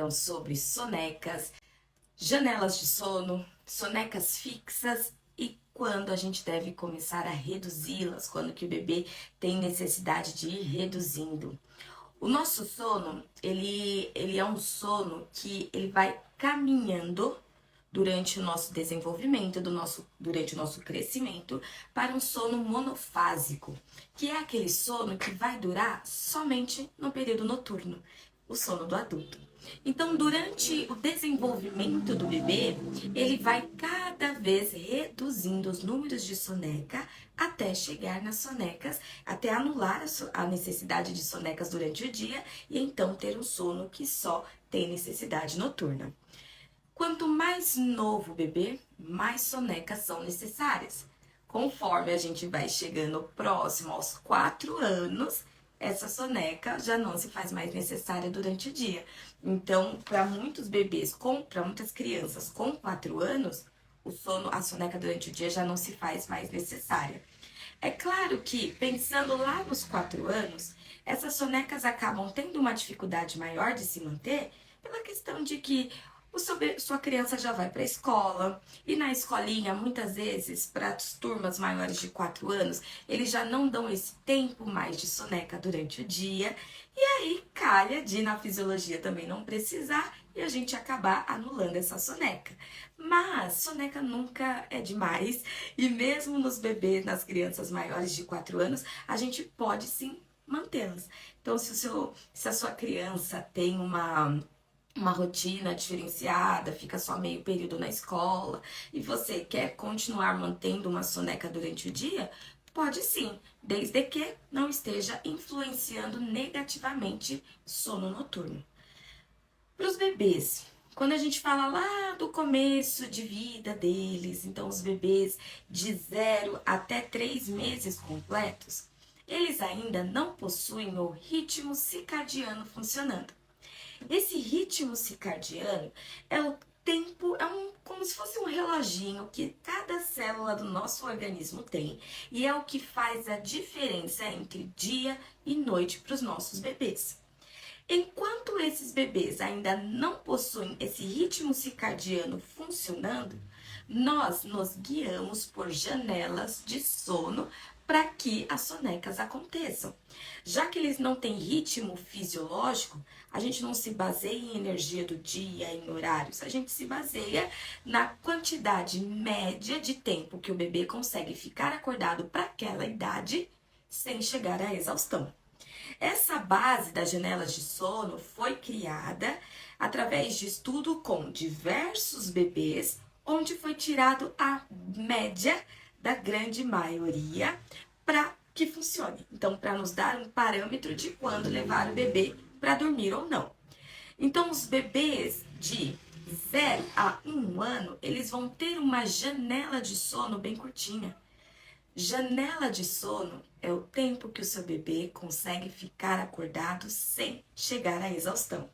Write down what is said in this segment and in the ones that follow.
aprenderam sobre sonecas, janelas de sono, sonecas fixas e quando a gente deve começar a reduzi-las, quando que o bebê tem necessidade de ir reduzindo. O nosso sono, ele é um sono que ele vai caminhando durante o nosso desenvolvimento, durante o nosso crescimento, para um sono monofásico, que é aquele sono que vai durar somente no período noturno, o sono do adulto. Então, durante o desenvolvimento do bebê, ele vai cada vez reduzindo os números de soneca até chegar nas sonecas, até anular a necessidade de sonecas durante o dia e então ter um sono que só tem necessidade noturna. Quanto mais novo o bebê, mais sonecas são necessárias. Conforme a gente vai chegando próximo aos 4 anos, essa soneca já não se faz mais necessária durante o dia. Então, para muitos bebês, para muitas crianças com 4 anos, a soneca durante o dia já não se faz mais necessária. É claro que, pensando lá nos 4 anos, essas sonecas acabam tendo uma dificuldade maior de se manter pela questão de que sua criança já vai para a escola e na escolinha, muitas vezes, para as turmas maiores de 4 anos, eles já não dão esse tempo mais de soneca durante o dia e aí calha de na fisiologia também não precisar e a gente acabar anulando essa soneca. Mas soneca nunca é demais e mesmo nos bebês, nas crianças maiores de 4 anos, a gente pode sim mantê-las. Então, se a sua criança tem uma rotina diferenciada, fica só meio período na escola e você quer continuar mantendo uma soneca durante o dia, pode sim, desde que não esteja influenciando negativamente sono noturno. Para os bebês, quando a gente fala lá do começo de vida deles, então os bebês de 0 até 3 meses completos, eles ainda não possuem o ritmo circadiano funcionando. Esse ritmo circadiano é o tempo, como se fosse um reloginho que cada célula do nosso organismo tem e é o que faz a diferença entre dia e noite para os nossos bebês. Enquanto esses bebês ainda não possuem esse ritmo circadiano funcionando, nós nos guiamos por janelas de sono para que as sonecas aconteçam. Já que eles não têm ritmo fisiológico, a gente não se baseia em energia do dia, em horários, a gente se baseia na quantidade média de tempo que o bebê consegue ficar acordado para aquela idade sem chegar à exaustão. Essa base das janelas de sono foi criada através de estudo com diversos bebês, onde foi tirado a média da grande maioria para que funcione. Então, para nos dar um parâmetro de quando levar o bebê para dormir ou não. Então, os bebês de 0 a 1 ano, eles vão ter uma janela de sono bem curtinha. Janela de sono é o tempo que o seu bebê consegue ficar acordado sem chegar à exaustão.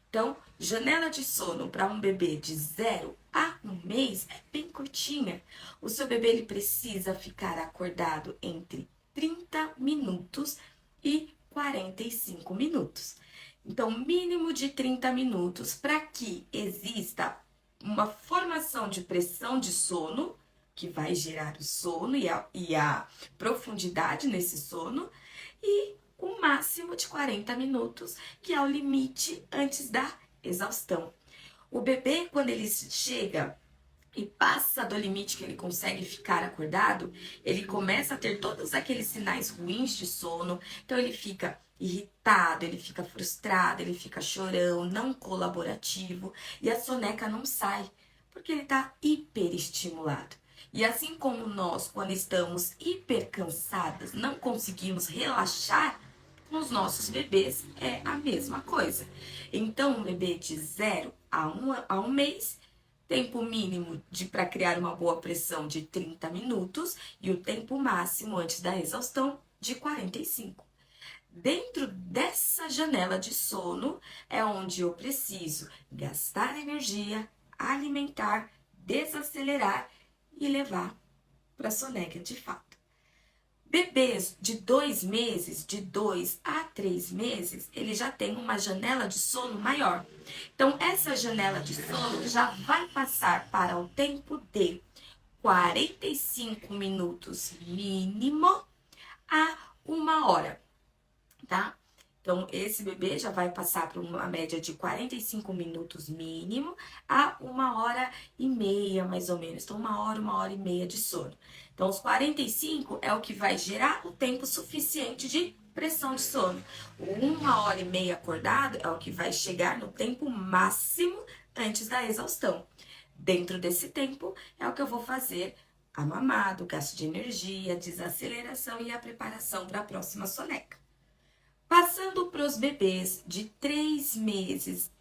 Então, janela de sono para um bebê de 0 a 1 mês é bem curtinha. O seu bebê ele precisa ficar acordado entre 30 minutos e 45 minutos. Então, mínimo de 30 minutos para que exista uma formação de pressão de sono, que vai gerar o sono e a profundidade nesse sono, e o máximo de 40 minutos, que é o limite antes da exaustão. O bebê, quando ele chega e passa do limite que ele consegue ficar acordado, ele começa a ter todos aqueles sinais ruins de sono, então ele fica irritado, ele fica frustrado, ele fica chorão, não colaborativo, e a soneca não sai, porque ele está hiperestimulado. E assim como nós, quando estamos hipercansadas, não conseguimos relaxar, nos nossos bebês é a mesma coisa. Então, um bebê de 0 a 1 mês, tempo mínimo para criar uma boa pressão de 30 minutos e o tempo máximo antes da exaustão de 45. Dentro dessa janela de sono é onde eu preciso gastar energia, alimentar, desacelerar e levar para a soneca de fato. Bebês de 2 meses, de 2 a 3 meses, ele já tem uma janela de sono maior. Então, essa janela de sono já vai passar para o tempo de 45 minutos mínimo a 1 hora, tá? Então, esse bebê já vai passar por uma média de 45 minutos mínimo a 1 hora e meia, mais ou menos. Então, 1 hora e meia de sono. Então, os 45 é o que vai gerar o tempo suficiente de pressão de sono. O 1 hora e meia acordado é o que vai chegar no tempo máximo antes da exaustão. Dentro desse tempo é o que eu vou fazer a mamada, o gasto de energia, a desaceleração e a preparação para a próxima soneca. Passando para os bebês de 3 meses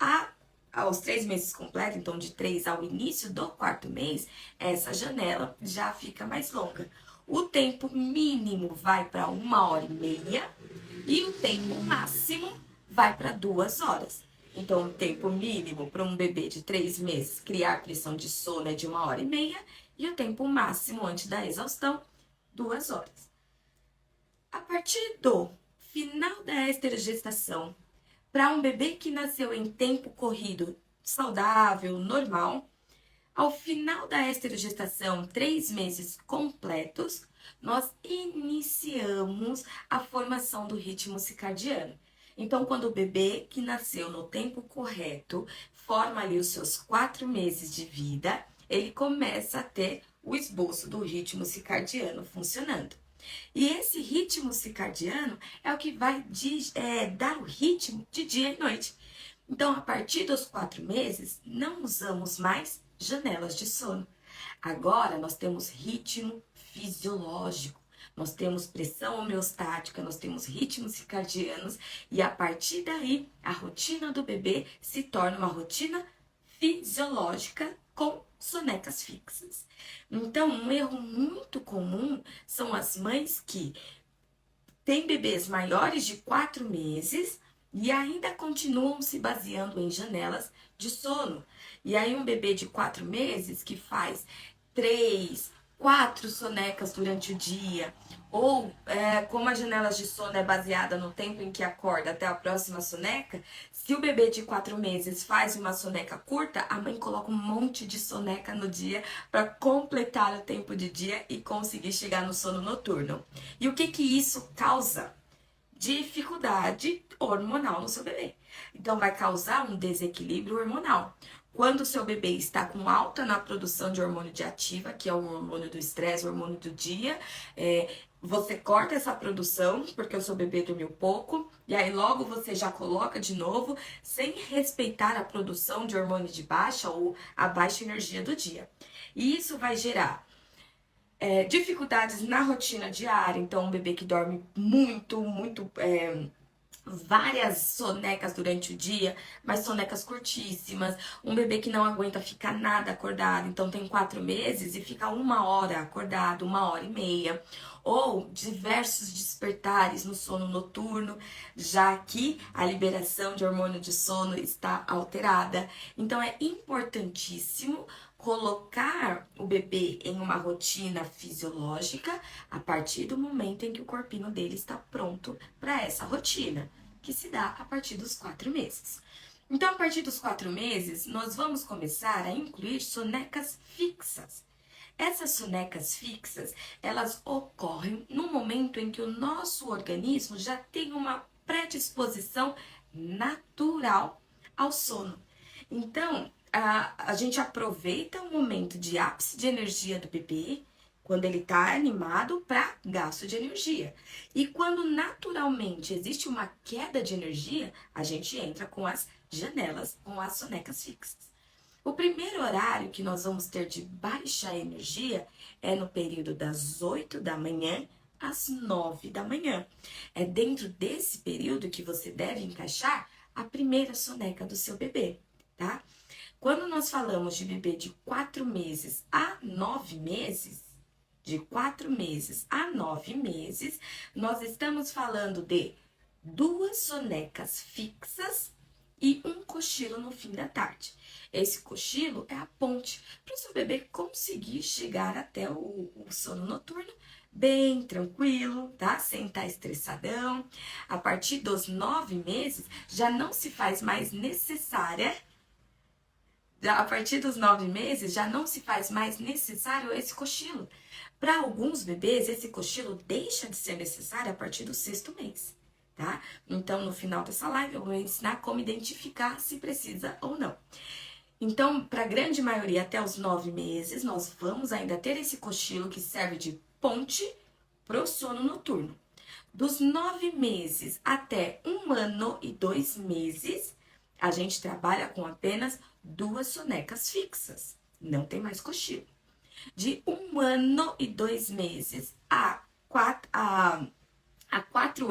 aos 3 meses completos, então de 3 ao início do 4º mês, essa janela já fica mais longa. O tempo mínimo vai para 1 hora e meia e o tempo máximo vai para 2 horas. Então, o tempo mínimo para um bebê de 3 meses criar pressão de sono é de 1 hora e meia e o tempo máximo antes da exaustão, 2 horas. A partir do final da esterogestação, para um bebê que nasceu em tempo corrido, saudável, normal, ao final da esterogestação, 3 meses completos, nós iniciamos a formação do ritmo circadiano. Então, quando o bebê que nasceu no tempo correto forma ali os seus 4 meses de vida, ele começa a ter o esboço do ritmo circadiano funcionando. E esse ritmo circadiano é o que vai dar o ritmo de dia e noite. Então, a partir dos 4 meses, não usamos mais janelas de sono. Agora, nós temos ritmo fisiológico, nós temos pressão homeostática, nós temos ritmos circadianos e a partir daí, a rotina do bebê se torna uma rotina fisiológica com sonecas fixas. Então, um erro muito comum são as mães que têm bebês maiores de 4 meses e ainda continuam se baseando em janelas de sono. E aí, um bebê de 4 meses que faz 3, 4 sonecas durante o dia, ou como as janelas de sono é baseada no tempo em que acorda até a próxima soneca, se o bebê de 4 meses faz uma soneca curta, a mãe coloca um monte de soneca no dia para completar o tempo de dia e conseguir chegar no sono noturno. E o que isso causa? Dificuldade hormonal no seu bebê. Então, vai causar um desequilíbrio hormonal. Quando o seu bebê está com alta na produção de hormônio de ativa, que é o hormônio do estresse, o hormônio do dia, você corta essa produção, porque o seu bebê dormiu pouco, e aí logo você já coloca de novo, sem respeitar a produção de hormônio de baixa ou a baixa energia do dia. E isso vai gerar dificuldades na rotina diária, então um bebê que dorme muito, várias sonecas durante o dia, mas sonecas curtíssimas, um bebê que não aguenta ficar nada acordado, então tem 4 meses e fica 1 hora acordado, 1 hora e meia, ou diversos despertares no sono noturno, já que a liberação de hormônio de sono está alterada. Então é importantíssimo colocar o bebê em uma rotina fisiológica a partir do momento em que o corpinho dele está pronto para essa rotina, que se dá a partir dos 4 meses. Então, a partir dos 4 meses, nós vamos começar a incluir sonecas fixas. Essas sonecas fixas, elas ocorrem no momento em que o nosso organismo já tem uma predisposição natural ao sono. Então, a gente aproveita o momento de ápice de energia do bebê, quando ele está animado para gasto de energia. E quando naturalmente existe uma queda de energia, a gente entra com as janelas, com as sonecas fixas. O primeiro horário que nós vamos ter de baixa energia é no período das 8 da manhã às 9 da manhã. É dentro desse período que você deve encaixar a primeira soneca do seu bebê, tá? Quando nós falamos de bebê de 4 meses a 9 meses, de 4 meses a 9 meses, nós estamos falando de 2 sonecas fixas e um cochilo no fim da tarde. Esse cochilo é a ponte para o seu bebê conseguir chegar até o sono noturno bem tranquilo, tá? Sem estar estressadão. A partir dos 9 meses, já não se faz mais necessária. A partir dos 9 meses, já não se faz mais necessário esse cochilo. Para alguns bebês, esse cochilo deixa de ser necessário a partir do 6º mês, tá? Então, no final dessa live, eu vou ensinar como identificar se precisa ou não. Então, para a grande maioria, até os 9 meses, nós vamos ainda ter esse cochilo que serve de ponte para o sono noturno. Dos 9 meses até 1 ano e 2 meses, a gente trabalha com apenas 2 sonecas fixas. Não tem mais cochilo. De 1 ano e 2 meses a 4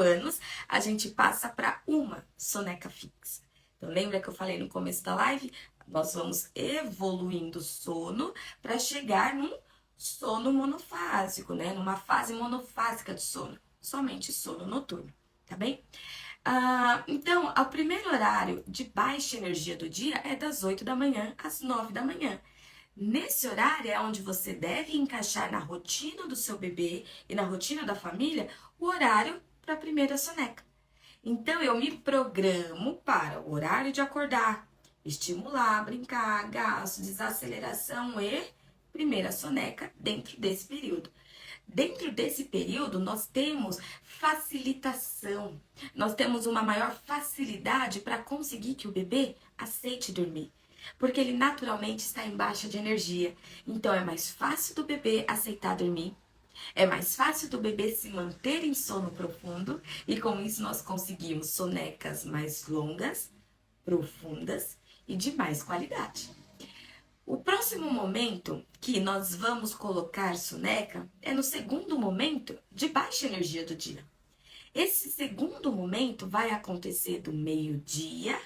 anos, a gente passa para uma soneca fixa. Então, lembra que eu falei no começo da live? Nós vamos evoluindo o sono para chegar num sono monofásico, né? Numa fase monofásica de sono. Somente sono noturno, tá bem? Então, o primeiro horário de baixa energia do dia é das 8 da manhã às 9 da manhã. Nesse horário é onde você deve encaixar na rotina do seu bebê e na rotina da família o horário para a primeira soneca. Então, eu me programo para o horário de acordar, estimular, brincar, gasto, desaceleração e primeira soneca dentro desse período. Dentro desse período, nós temos facilitação, nós temos uma maior facilidade para conseguir que o bebê aceite dormir, porque ele naturalmente está em baixa de energia. Então, é mais fácil do bebê aceitar dormir, é mais fácil do bebê se manter em sono profundo e com isso nós conseguimos sonecas mais longas, profundas e de mais qualidade. O próximo momento que nós vamos colocar soneca é no segundo momento de baixa energia do dia. Esse segundo momento vai acontecer do meio-dia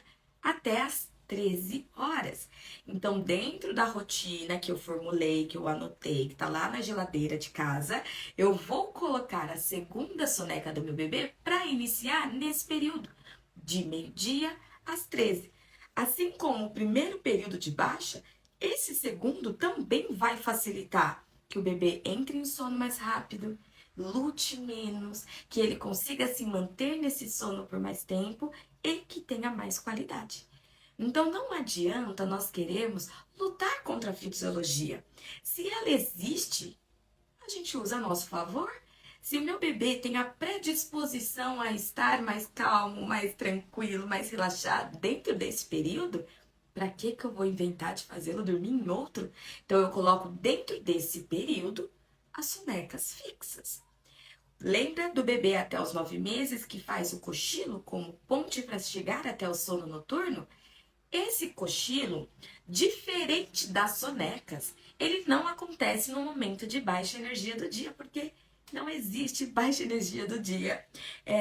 até as 13 horas. Então, dentro da rotina que eu formulei, que eu anotei, que tá lá na geladeira de casa, eu vou colocar a segunda soneca do meu bebê para iniciar nesse período, de meio-dia às 13. Assim como o primeiro período de baixa, esse segundo também vai facilitar que o bebê entre em sono mais rápido, lute menos, que ele consiga se manter nesse sono por mais tempo e que tenha mais qualidade. Então, não adianta nós querermos lutar contra a fisiologia. Se ela existe, a gente usa a nosso favor. Se o meu bebê tem a predisposição a estar mais calmo, mais tranquilo, mais relaxado dentro desse período, para que eu vou inventar de fazê-lo dormir em outro? Então, eu coloco dentro desse período as sonecas fixas. Lembra do bebê até os 9 meses que faz o cochilo como ponte para chegar até o sono noturno? Esse cochilo, diferente das sonecas, ele não acontece no momento de baixa energia do dia, porque não existe baixa energia do dia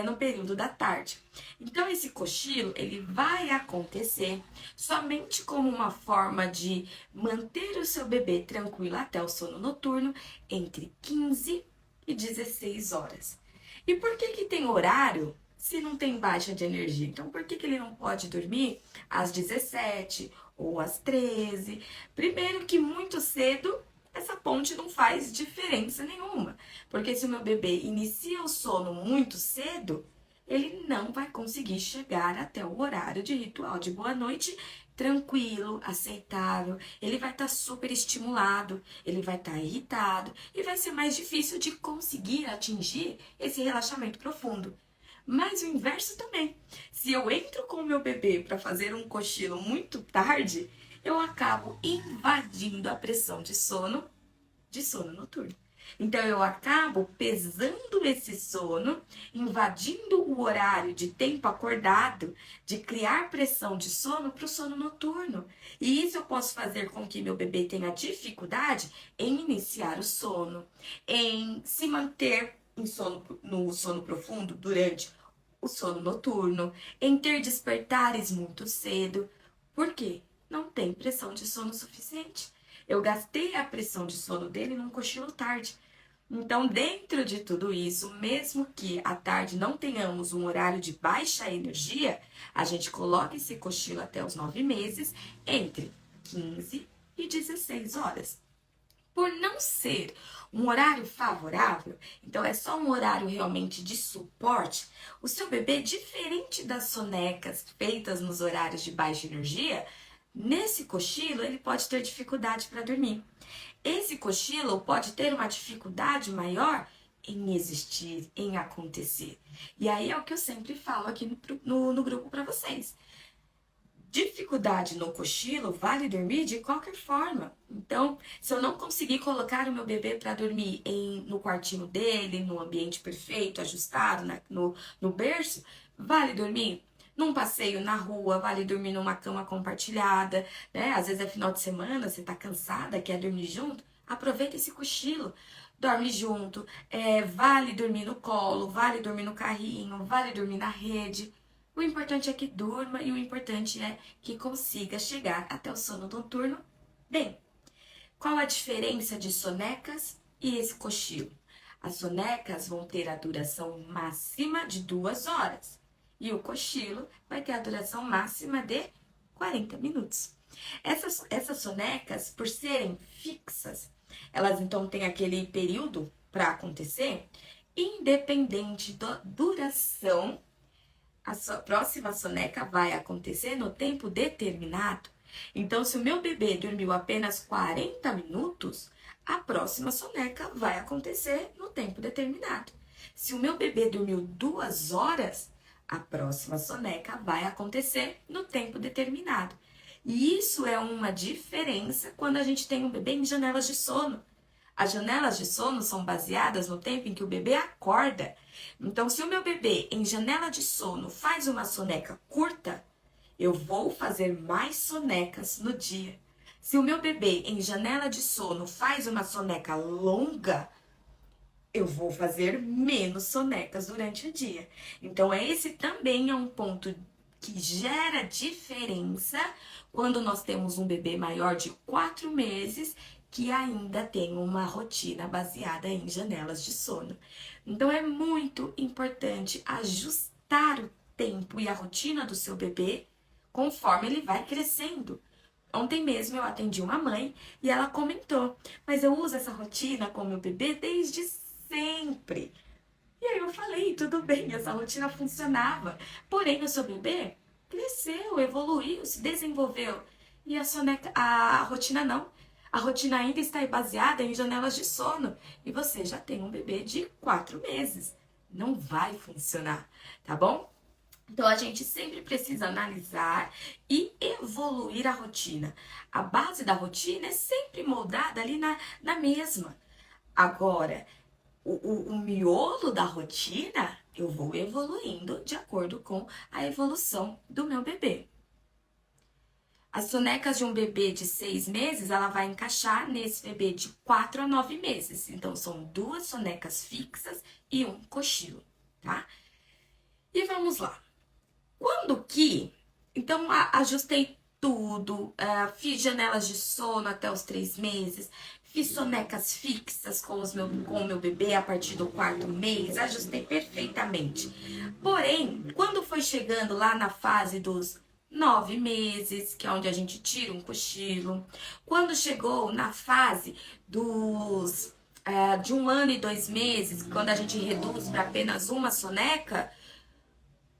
no período da tarde. Então, esse cochilo, ele vai acontecer somente como uma forma de manter o seu bebê tranquilo até o sono noturno entre 15 e 16 horas. E por que tem horário se não tem baixa de energia? Então, por que ele não pode dormir às 17 ou às 13? Primeiro que muito cedo essa ponte não faz diferença nenhuma. Porque se o meu bebê inicia o sono muito cedo, ele não vai conseguir chegar até o horário de ritual de boa noite tranquilo, aceitável. Ele vai estar super estimulado, ele vai estar irritado e vai ser mais difícil de conseguir atingir esse relaxamento profundo. Mas o inverso também. Se eu entro com o meu bebê para fazer um cochilo muito tarde, eu acabo invadindo a pressão de sono noturno. Então, eu acabo pesando esse sono, invadindo o horário de tempo acordado, de criar pressão de sono para o sono noturno. E isso eu posso fazer com que meu bebê tenha dificuldade em iniciar o sono, em se manter no sono profundo durante o sono noturno, em ter despertares muito cedo. Por quê? Não tem pressão de sono suficiente. Eu gastei a pressão de sono dele num cochilo tarde. Então, dentro de tudo isso, mesmo que à tarde não tenhamos um horário de baixa energia, a gente coloca esse cochilo até os 9 meses, entre 15 e 16 horas. Por não ser um horário favorável, então é só um horário realmente de suporte, o seu bebê, diferente das sonecas feitas nos horários de baixa energia, nesse cochilo ele pode ter dificuldade para dormir. Esse cochilo pode ter uma dificuldade maior em existir, em acontecer. E aí é o que eu sempre falo aqui no grupo para vocês. Dificuldade no cochilo, vale dormir de qualquer forma. Então, se eu não conseguir colocar o meu bebê para dormir no quartinho dele, no ambiente perfeito, ajustado, no berço, vale dormir num passeio na rua, vale dormir numa cama compartilhada, né? Às vezes é final de semana, você tá cansada, quer dormir junto, aproveita esse cochilo. Dorme junto, vale dormir no colo, vale dormir no carrinho, vale dormir na rede. O importante é que durma e o importante é que consiga chegar até o sono noturno bem. Qual a diferença de sonecas e esse cochilo? As sonecas vão ter a duração máxima de 2 horas e o cochilo vai ter a duração máxima de 40 minutos. Essas sonecas, por serem fixas, elas então têm aquele período para acontecer, independente da duração. A próxima soneca vai acontecer no tempo determinado. Então, se o meu bebê dormiu apenas 40 minutos, a próxima soneca vai acontecer no tempo determinado. Se o meu bebê dormiu 2 horas, a próxima soneca vai acontecer no tempo determinado. E isso é uma diferença quando a gente tem um bebê em janelas de sono. As janelas de sono são baseadas no tempo em que o bebê acorda. Então, se o meu bebê em janela de sono faz uma soneca curta, eu vou fazer mais sonecas no dia. Se o meu bebê em janela de sono faz uma soneca longa, eu vou fazer menos sonecas durante o dia. Então, esse também é um ponto que gera diferença quando nós temos um bebê maior de 4 meses que ainda tem uma rotina baseada em janelas de sono. Então, é muito importante ajustar o tempo e a rotina do seu bebê conforme ele vai crescendo. Ontem mesmo eu atendi uma mãe e ela comentou, mas eu uso essa rotina com meu bebê desde sempre. E aí eu falei, tudo bem, essa rotina funcionava. Porém, o seu bebê cresceu, evoluiu, se desenvolveu. E a rotina não. A rotina ainda está baseada em janelas de sono. E você já tem um bebê de 4 meses. Não vai funcionar, tá bom? Então, a gente sempre precisa analisar e evoluir a rotina. A base da rotina é sempre moldada ali na mesma. Agora, o miolo da rotina, eu vou evoluindo de acordo com a evolução do meu bebê. As sonecas de um bebê de 6 meses, ela vai encaixar nesse bebê de 4 a 9 meses. Então, são 2 sonecas fixas e um cochilo, tá? E vamos lá. Quando que... Então, ajustei tudo, fiz janelas de sono até os 3 meses, fiz sonecas fixas com o meu bebê a partir do 4º mês, ajustei perfeitamente. Porém, quando foi chegando lá na fase dos 9 meses, que é onde a gente tira um cochilo, quando chegou na fase de 1 ano e 2 meses, quando a gente reduz para apenas uma soneca,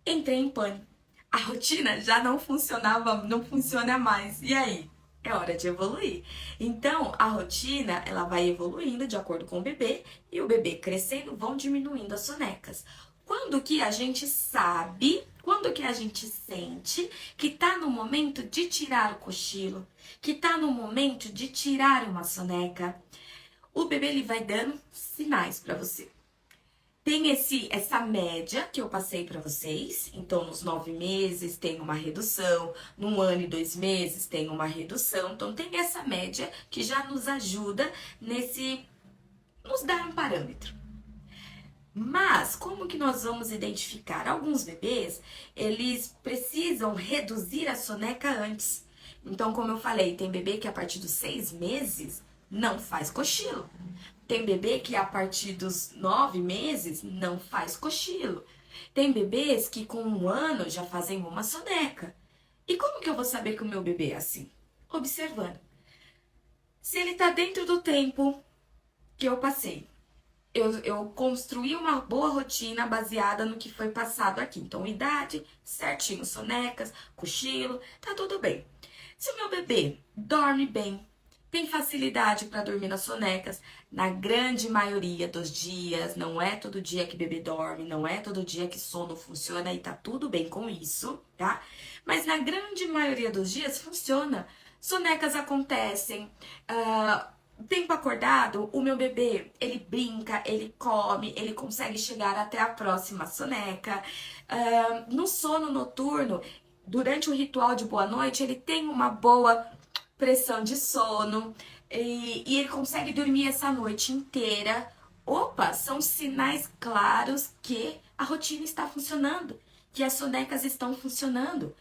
entrei em pânico. A rotina já não funcionava, não funciona mais. E aí? É hora de evoluir. Então, a rotina, ela vai evoluindo de acordo com o bebê e o bebê crescendo vão diminuindo as sonecas. Quando que a gente sabe, quando que a gente sente que tá no momento de tirar o cochilo, que tá no momento de tirar uma soneca, o bebê ele vai dando sinais para você. Tem essa média que eu passei para vocês. Então, nos 9 meses tem uma redução, no 1 ano e 2 meses tem uma redução. Então, tem essa média que já nos ajuda nos dar um parâmetro. Mas, como que nós vamos identificar? Alguns bebês, eles precisam reduzir a soneca antes. Então, como eu falei, tem bebê que a partir dos 6 meses não faz cochilo. Tem bebê que a partir dos 9 meses não faz cochilo. Tem bebês que com 1 ano já fazem uma soneca. E como que eu vou saber que o meu bebê é assim? Observando. Se ele tá dentro do tempo que eu passei, eu construí uma boa rotina baseada no que foi passado aqui. Então, idade, certinho, sonecas, cochilo, tá tudo bem. Se o meu bebê dorme bem, tem facilidade para dormir nas sonecas, na grande maioria dos dias, não é todo dia que bebê dorme, não é todo dia que sono funciona e tá tudo bem com isso, tá? Mas na grande maioria dos dias funciona. Sonecas acontecem, tempo acordado, o meu bebê, ele brinca, ele come, ele consegue chegar até a próxima soneca. No sono noturno, durante o ritual de boa noite, ele tem uma boa pressão de sono e ele consegue dormir essa noite inteira. Opa, são sinais claros que a rotina está funcionando, que as sonecas estão funcionando.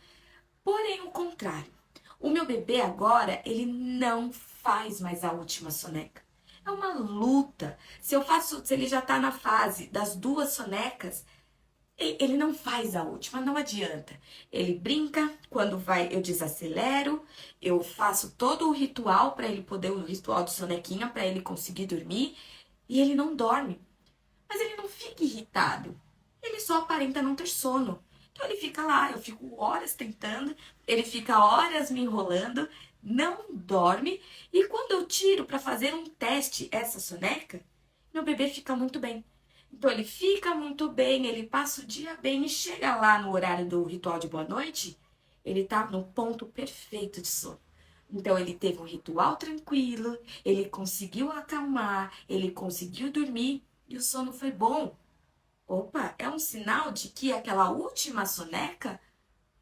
Porém, o contrário. O meu bebê agora, ele não faz mais a última soneca. É uma luta. Se ele já tá na fase das duas sonecas, ele não faz a última, não adianta. Ele brinca, quando vai, eu desacelero, eu faço todo o ritual para ele poder, o ritual de sonequinha, para ele conseguir dormir, e ele não dorme. Mas ele não fica irritado. Ele só aparenta não ter sono. Então ele fica lá, eu fico horas tentando, ele fica horas me enrolando, não dorme. E quando eu tiro para fazer um teste essa soneca, meu bebê fica muito bem. Então ele fica muito bem, ele passa o dia bem e chega lá no horário do ritual de boa noite, ele tá no ponto perfeito de sono. Então ele teve um ritual tranquilo, ele conseguiu acalmar, ele conseguiu dormir e o sono foi bom. Opa, é um sinal de que aquela última soneca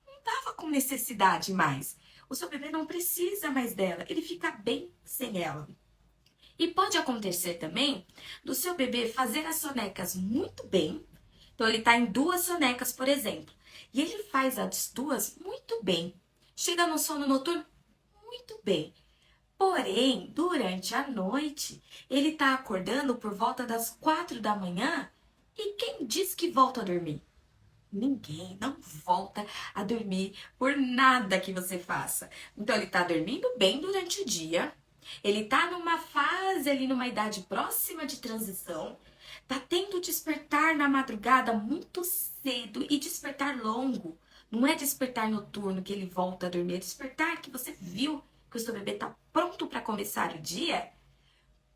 não estava com necessidade mais. O seu bebê não precisa mais dela, ele fica bem sem ela. E pode acontecer também do seu bebê fazer as sonecas muito bem. Então, ele está em duas sonecas, por exemplo, e ele faz as duas muito bem. Chega no sono noturno muito bem. Porém, durante a noite, ele está acordando por volta das 4 da manhã. E quem diz que volta a dormir? Ninguém não volta a dormir por nada que você faça. Então, ele está dormindo bem durante o dia. Ele tá numa fase ali, numa idade próxima de transição, tá tendo despertar na madrugada muito cedo e despertar longo. Não é despertar noturno que ele volta a dormir, é despertar que você viu que o seu bebê tá pronto para começar o dia.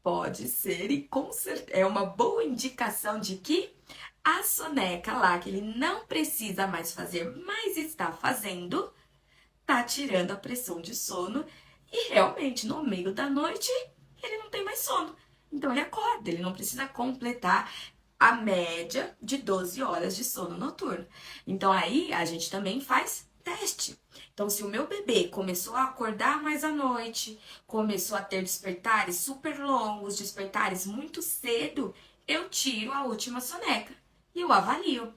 Pode ser e com certeza é uma boa indicação de que a soneca lá, que ele não precisa mais fazer, mas está fazendo, tá tirando a pressão de sono e realmente no meio da noite ele não tem mais sono. Então ele acorda, ele não precisa completar a média de 12 horas de sono noturno. Então aí a gente também faz teste. Então se o meu bebê começou a acordar mais à noite, começou a ter despertares super longos, despertares muito cedo, eu tiro a última soneca e eu avalio.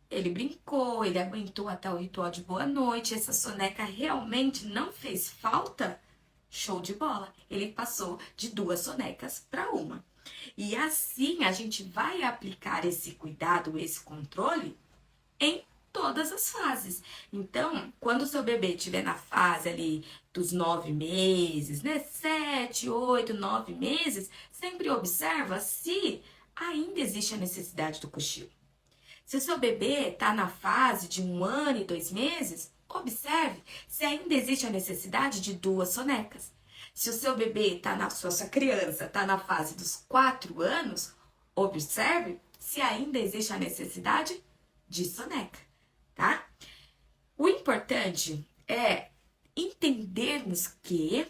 Ele brincou, ele aguentou até o ritual de boa noite. Essa soneca realmente não fez falta? Show de bola! Ele passou de duas sonecas para uma. E assim a gente vai aplicar esse cuidado, esse controle em todas as fases. Então, quando o seu bebê estiver na fase ali dos 9 meses, né? 7, 8, 9 meses, sempre observa se ainda existe a necessidade do cochilo. Se o seu bebê está na fase de 1 ano e 2 meses, observe se ainda existe a necessidade de duas sonecas. Se o seu bebê está sua criança está na fase dos 4 anos, observe se ainda existe a necessidade de soneca, tá? O importante é entendermos que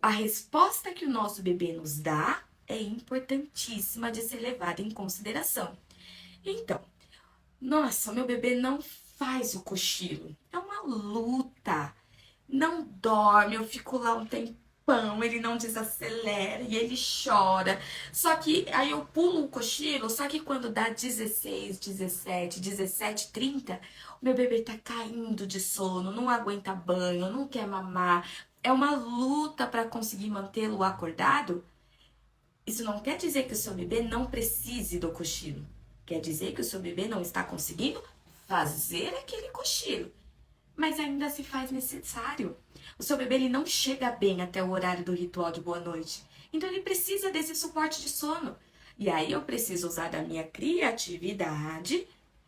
a resposta que o nosso bebê nos dá é importantíssima de ser levada em consideração. Então, nossa, meu bebê não faz o cochilo. É uma luta. Não dorme, eu fico lá um tempão, ele não desacelera e ele chora. Só que aí eu pulo o cochilo, só que quando dá 16, 17, 17, 30, o meu bebê tá caindo de sono, não aguenta banho, não quer mamar. É uma luta para conseguir mantê-lo acordado. Isso não quer dizer que o seu bebê não precise do cochilo. Quer dizer que o seu bebê não está conseguindo fazer aquele cochilo. mas ainda se faz necessário. O seu bebê ele não chega bem até o horário do ritual de boa noite. Então ele precisa desse suporte de sono. E aí eu preciso usar da minha criatividade,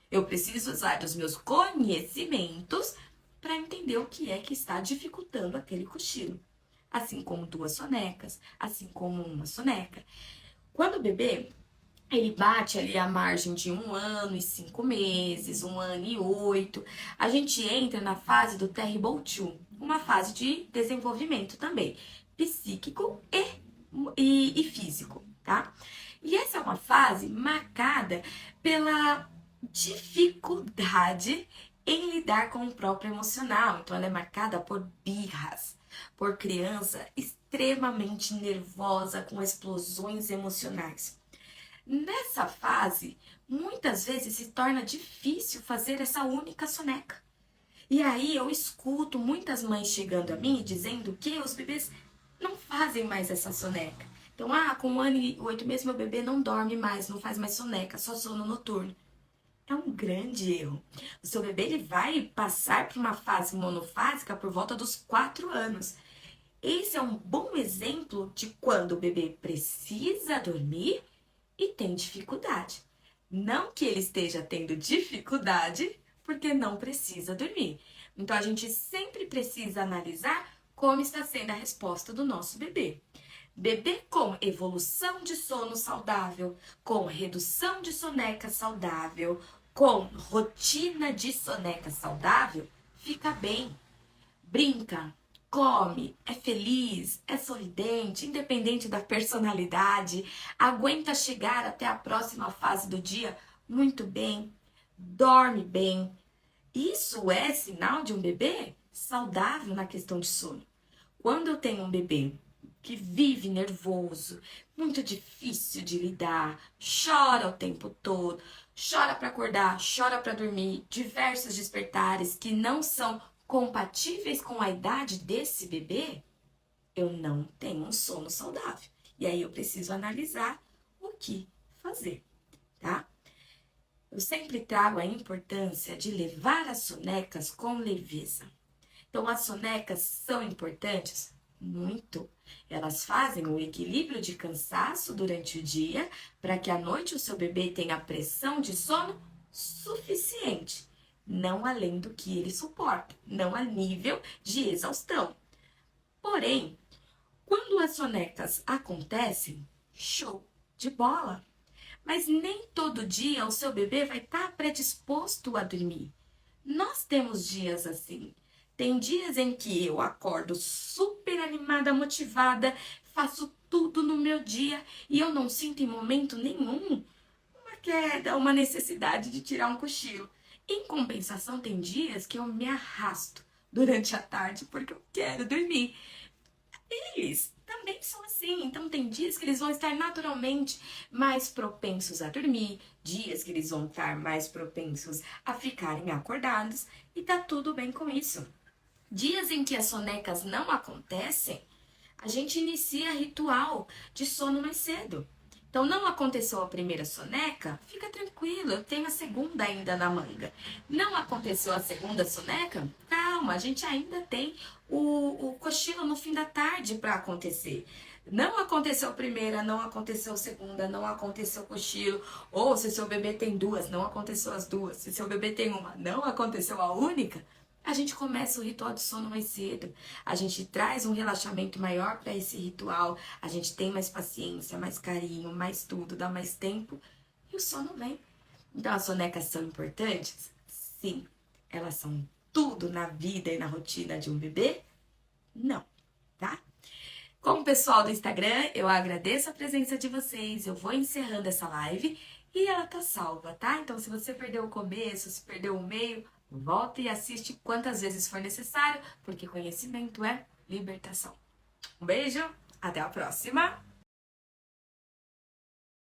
eu preciso usar dos meus conhecimentos para entender o que é que está dificultando aquele cochilo. Assim como 2 sonecas, assim como 1 soneca. Quando o bebê ele bate ali a margem de 1 ano e 5 meses, 1 ano e 8. A gente entra na fase do Terrible 2, uma fase de desenvolvimento também, psíquico e físico, tá? E essa é uma fase marcada pela dificuldade em lidar com o próprio emocional. Então, ela é marcada por birras, por criança extremamente nervosa, com explosões emocionais. Nessa fase, muitas vezes se torna difícil fazer essa única soneca. E aí eu escuto muitas mães chegando a mim dizendo que os bebês não fazem mais essa soneca. Então, com 1 ano e 8 meses meu bebê não dorme mais, não faz mais soneca, só sono noturno. É um grande erro. O seu bebê ele vai passar por uma fase monofásica por volta dos 4 anos. Esse é um bom exemplo de quando o bebê precisa dormir e tem dificuldade. Não que ele esteja tendo dificuldade porque não precisa dormir. Então a gente sempre precisa analisar como está sendo a resposta do nosso bebê. Bebê com evolução de sono saudável, com redução de soneca saudável, com rotina de soneca saudável, fica bem, brinca, come, é feliz, é sorridente, independente da personalidade, aguenta chegar até a próxima fase do dia muito bem, dorme bem. Isso é sinal de um bebê saudável na questão de sono. Quando eu tenho um bebê que vive nervoso, muito difícil de lidar, chora o tempo todo, chora para acordar, chora para dormir, diversos despertares que não são compatíveis com a idade desse bebê, eu não tenho um sono saudável. E aí eu preciso analisar o que fazer, tá? Eu sempre trago a importância de levar as sonecas com leveza. Então, as sonecas são importantes? Muito. Elas fazem o equilíbrio de cansaço durante o dia para que à noite o seu bebê tenha pressão de sono suficiente, não além do que ele suporta, não a nível de exaustão. Porém, quando as sonecas acontecem, show de bola. Mas nem todo dia o seu bebê vai estar predisposto a dormir. Nós temos dias assim. Tem dias em que eu acordo super animada, motivada, faço tudo no meu dia e eu não sinto em momento nenhum uma queda, uma necessidade de tirar um cochilo. Em compensação, tem dias que eu me arrasto durante a tarde porque eu quero dormir. Eles também são assim, então tem dias que eles vão estar naturalmente mais propensos a dormir, dias que eles vão estar mais propensos a ficarem acordados e tá tudo bem com isso. Dias em que as sonecas não acontecem, a gente inicia ritual de sono mais cedo. Então, não aconteceu a primeira soneca, fica tranquilo, eu tenho a segunda ainda na manga. Não aconteceu a segunda soneca, calma, a gente ainda tem o cochilo no fim da tarde para acontecer. Não aconteceu a primeira, não aconteceu a segunda, não aconteceu o cochilo. Ou se seu bebê tem 2, não aconteceu as 2. Se seu bebê tem 1, não aconteceu a única. A gente começa o ritual de sono mais cedo, a gente traz um relaxamento maior para esse ritual, a gente tem mais paciência, mais carinho, mais tudo, dá mais tempo e o sono vem. Então as sonecas são importantes? Sim. Elas são tudo na vida e na rotina de um bebê? Não, tá? Como pessoal do Instagram, eu agradeço a presença de vocês, eu vou encerrando essa live e ela tá salva, tá? Então se você perdeu o começo, se perdeu o meio, volta e assiste quantas vezes for necessário, porque conhecimento é libertação. Um beijo, até a próxima!